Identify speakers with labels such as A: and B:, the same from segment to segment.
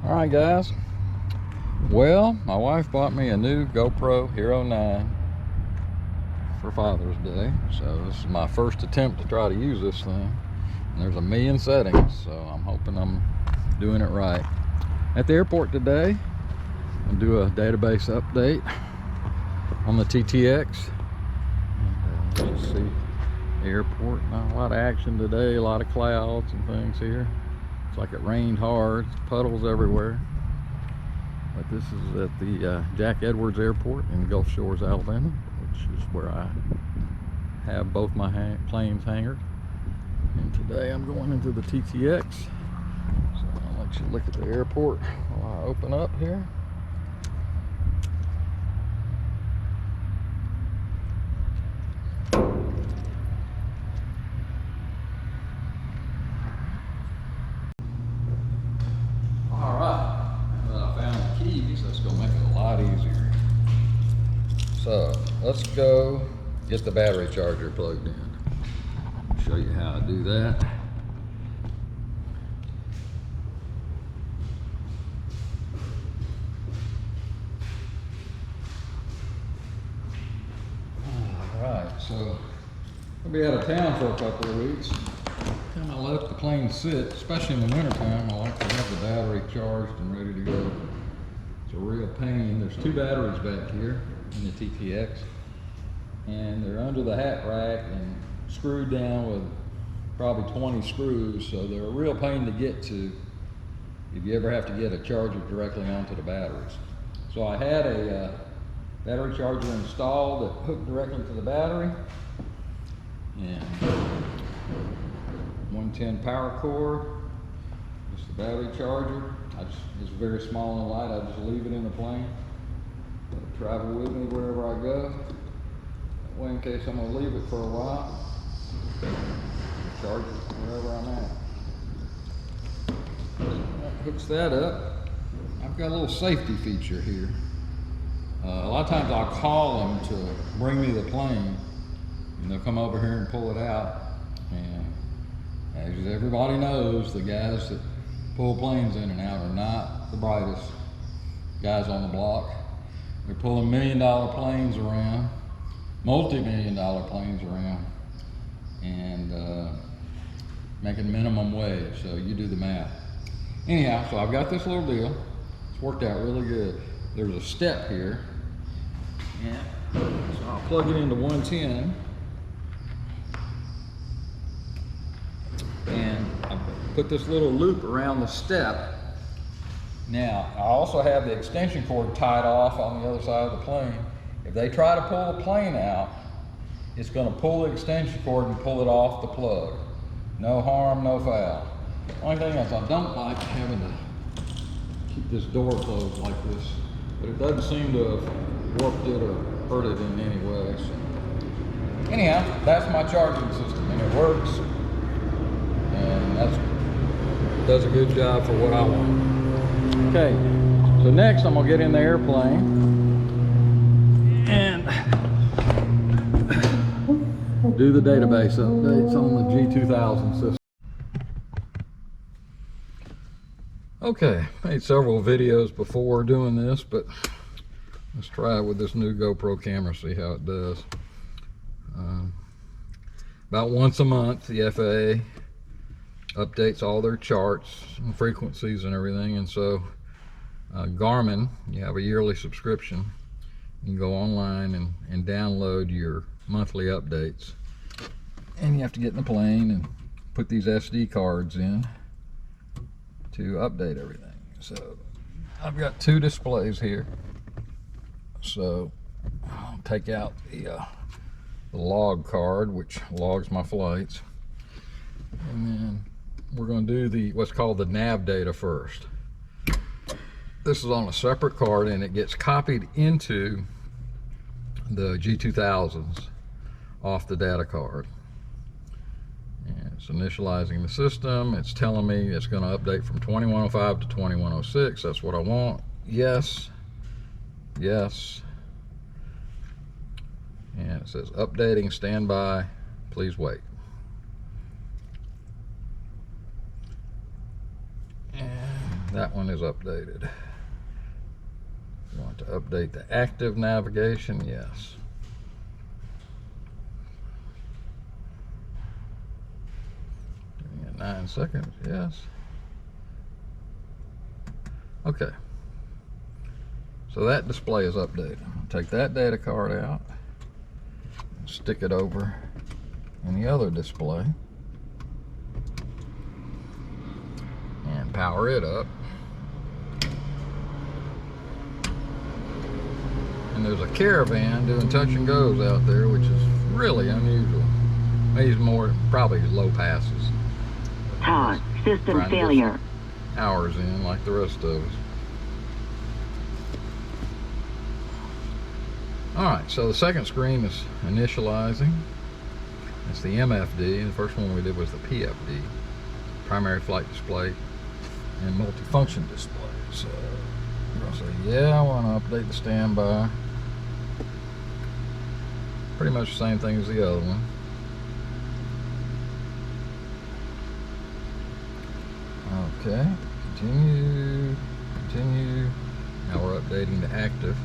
A: All right, guys. Well, my wife bought me a new GoPro Hero9 for Father's Day. So this is my first attempt to try to use this thing. And there's a million settings, so I'm hoping I'm doing it right. At the airport today, I'll do a database update on the TTX. And, let's see the airport. Not a lot of action today, a lot of clouds and things here. It's like it rained hard, puddles everywhere. But this is at the Jack Edwards Airport in Gulf Shores, Alabama, which is where I have both my planes hangared. And today I'm going into the TTX. So I'll let you look at the airport while I open up here. So let's go get the battery charger plugged in. I'll show you how to do that. Alright, so I'll be out of town for a couple of weeks. Kind of let the plane sit, especially in the wintertime. I like to have the battery charged and ready to go. It's a real pain. There's two batteries back here in the TTX, and they're under the hat rack and screwed down with probably 20 screws, so they're a real pain to get to if you ever have to get a charger directly onto the batteries. So I had a battery charger installed that hooked directly to the battery, and 110 power cord. Just the battery charger. It's very small and light. I just leave it in the plane. It'll travel with me wherever I go. That way, in case I'm going to leave it for a while, charge it wherever I'm at. That hooks that up. I've got a little safety feature here. A lot of times I'll call them to bring me the plane, and they'll come over here and pull it out. And as everybody knows, the guys that pull planes in and out are not the brightest guys on the block. They're pulling $1 million planes around, multi-million-dollar planes around, and making minimum wage. So you do the math. Anyhow, so I've got this little deal. It's worked out really good. There's a step here, and so I'll plug it into 110, and I put this little loop around the step. Now, I also have the extension cord tied off on the other side of the plane. If they try to pull the plane out, it's going to pull the extension cord and pull it off the plug. No harm, no foul. Only thing is, I don't like having to keep this door closed like this, but it doesn't seem to have warped it or hurt it in any way. So, anyhow, that's my charging system, and it works, and it does a good job for what I want. Okay, so next I'm gonna get in the airplane and do the database updates on the G2000 system. Okay, made several videos before doing this, but let's try it with this new GoPro camera, see how it does. About once a month, the FAA updates all their charts and frequencies and everything, and so Garmin, you have a yearly subscription. You can go online and download your monthly updates, and you have to get in the plane and put these SD cards in to update everything. So I've got two displays here, so I'll take out the log card, which logs my flights, and then we're going to do what's called the nav data first. This is on a separate card, and it gets copied into the G2000s off the data card. And it's initializing the system. It's telling me it's going to update from 2105 to 2106. That's what I want. Yes. Yes. And it says updating, standby, please wait. And that one is updated. You want to update the active navigation? Yes. Give me 9 seconds. Yes. Okay. So that display is updated. I'll take that data card out, stick it over in the other display, and power it up. And there's a caravan doing touch and goes out there, which is really unusual. Maybe more, probably low passes.
B: Todd, system failure.
A: Hours in like the rest of us. Alright, so the second screen is initializing. It's the MFD. The first one we did was the PFD, primary flight display and multifunction display. So I'll say, yeah, I want to update the standby. Pretty much the same thing as the other one. Okay, continue, continue. Now we're updating the active.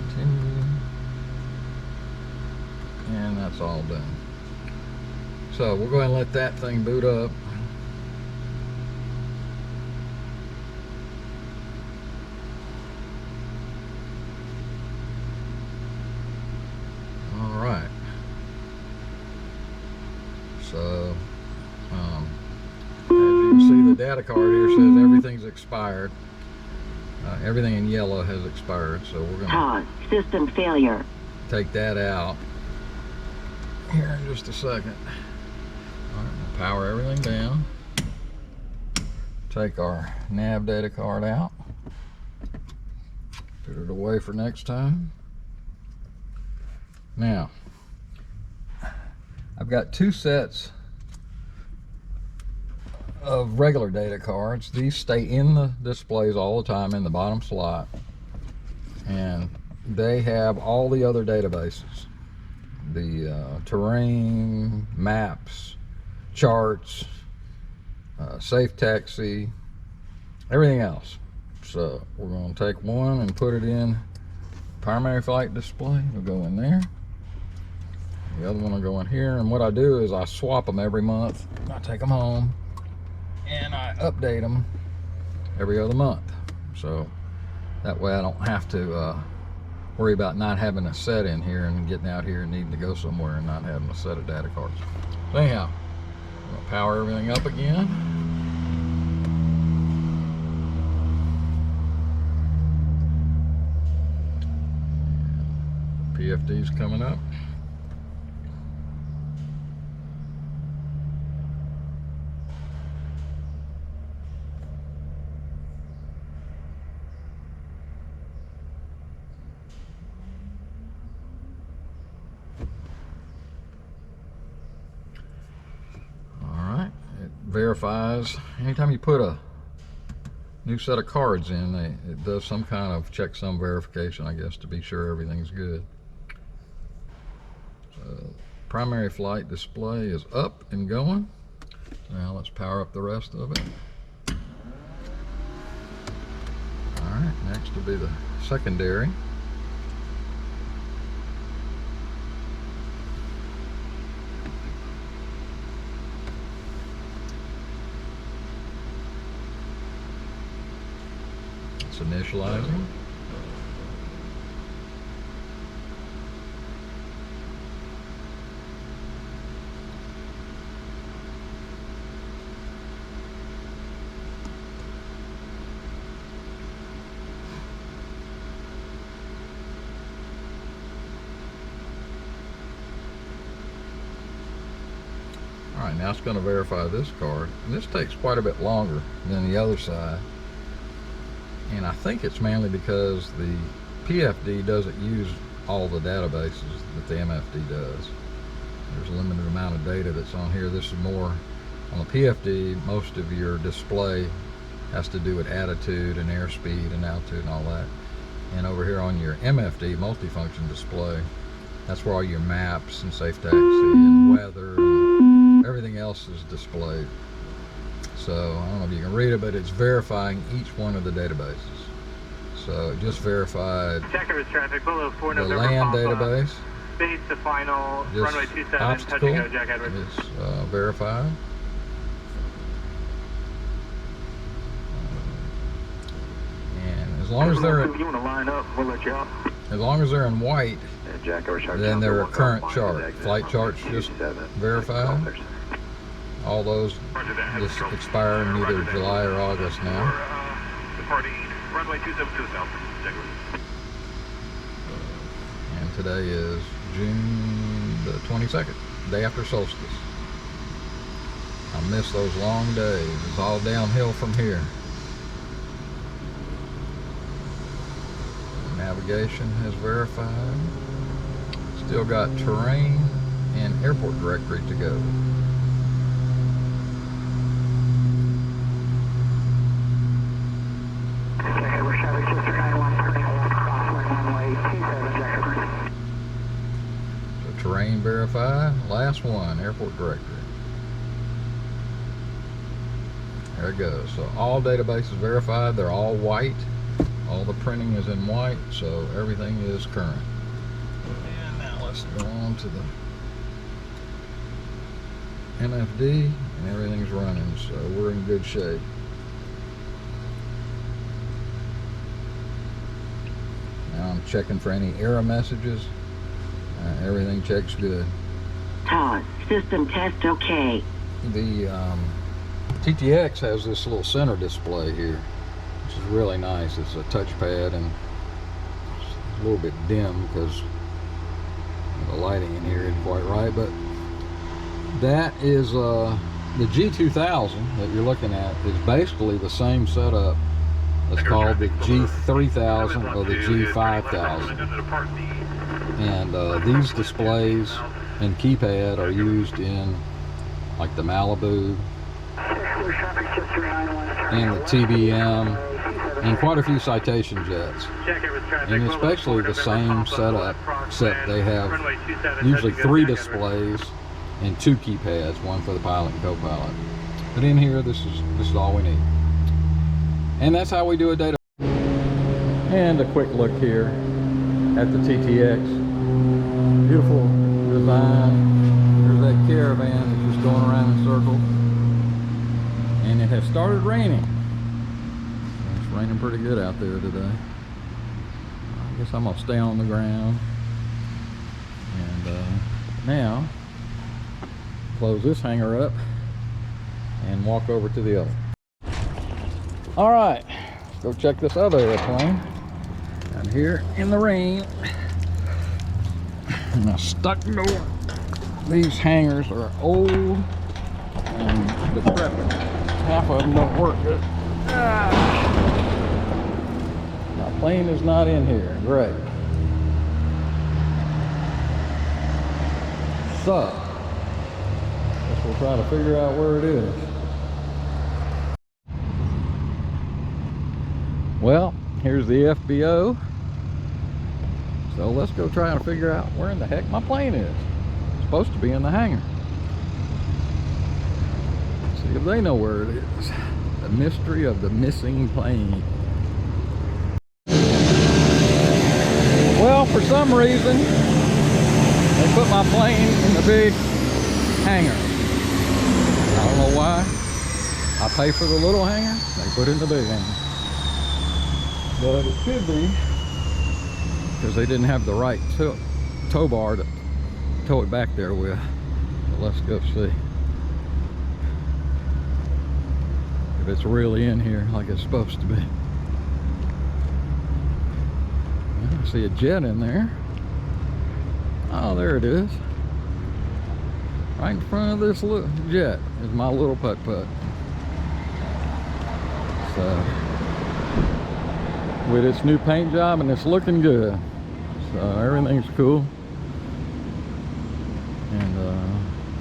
A: Continue. And that's all done. So we'll go ahead and let that thing boot up. All right. So as you can see, the data card here says everything's expired. Everything in yellow has expired, so we're going to
B: system failure.
A: Take that out here in just a second. All right, we'll power everything down. Take our nav data card out. Put it away for next time. Now, I've got 2 sets of regular data cards. These stay in the displays all the time in the bottom slot, and they have all the other databases, the terrain, maps, charts, safe taxi, everything else. So we're going to take one and put it in primary flight display. It'll go in there. The other one will go in here, and what I do is I swap them every month. I take them home and I update them every other month, so that way I don't have to worry about not having a set in here and getting out here and needing to go somewhere and not having a set of data cards. So anyhow, I'm going to power everything up again. PFD's coming up. Verifies anytime you put a new set of cards in, it does some kind of checksum verification, I guess, to be sure everything's good. So primary flight display is up and going. Now let's power up the rest of it. All right, next will be the secondary. Initializing. All right, now it's going to verify this card, and this takes quite a bit longer than the other side. And I think it's mainly because the PFD doesn't use all the databases that the MFD does. There's a limited amount of data that's on here. This is more on the PFD. Most of your display has to do with attitude and airspeed and altitude and all that. And over here on your MFD multifunction display, that's where all your maps and safe taxi and weather and everything else is displayed. So I don't know if you can read it, but it's verifying each one of the databases. So it just verified
C: traffic below 4
A: the
C: November
A: land
C: Papa,
A: database.
C: base to final,
A: This
C: runway 27,
A: obstacle
C: touching go, Jack Edwards.
A: is verified. And as long as they're
C: you want to line up, we'll let you out.
A: as long as they're in white, then they're a current chart. Flight charts just verified. All those just expire in either July or August now.
C: Departing runway 27 south.
A: And today is June the 22nd, day after solstice. I miss those long days. It's all downhill from here. Navigation has verified. Still got terrain and airport directory to go. So terrain verified. Last one, airport directory. There it goes. So all databases verified. They're all white. All the printing is in white, so everything is current. And now let's go on to the MFD, and everything's running, so we're in good shape. Now I'm checking for any error messages. Everything checks good.
B: Todd, system test okay.
A: The TTX has this little center display here, which is really nice. It's a touchpad, and it's a little bit dim because the lighting in here isn't quite right, but that is the G2000 that you're looking at is basically the same setup. It's called the G3000 or the G5000, and these displays and keypad are used in like the Malibu and the TBM and quite a few Citation jets, and it's basically the same setup, except they have usually 3 displays and 2 keypads, one for the pilot and co-pilot. But in here, this is all we need, and that's how we do a data. And a quick look here at the TTX. Beautiful design. There's that caravan that's just going around in circles, and it has started raining. It's raining pretty good out there today. I guess I'm gonna stay on the ground, and now close this hangar up and walk over to the other. All right, let's go check this other airplane down here in the rain. And a stuck door. These hangars are old and decrepit. Half of them don't work good. My plane is not in here. Great. So, guess we'll try to figure out where it is. Well, here's the FBO. So let's go try and figure out where in the heck my plane is. It's supposed to be in the hangar. See if they know where it is. The mystery of the missing plane. Well, for some reason, they put my plane in the big hangar. I don't know why. I pay for the little hangar, they put it in the big hangar. But it could be because they didn't have the right tow bar to tow it back there with. So let's go see if it's really in here like it's supposed to be. I see a jet in there. Oh, there it is. Right in front of this little jet is my little putt-putt. So, with its new paint job, and it's looking good. So everything's cool. And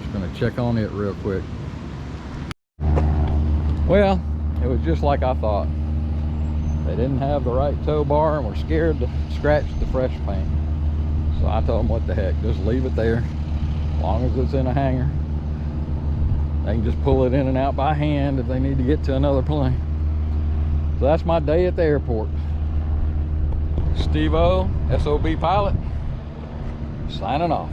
A: just gonna check on it real quick. Well, it was just like I thought. They didn't have the right tow bar and were scared to scratch the fresh paint. So I told them, what the heck, just leave it there. As long as it's in a hangar, They can just pull it in and out by hand if they need to get to another plane. So that's my day at the airport. Steve-O, SOB pilot, signing off.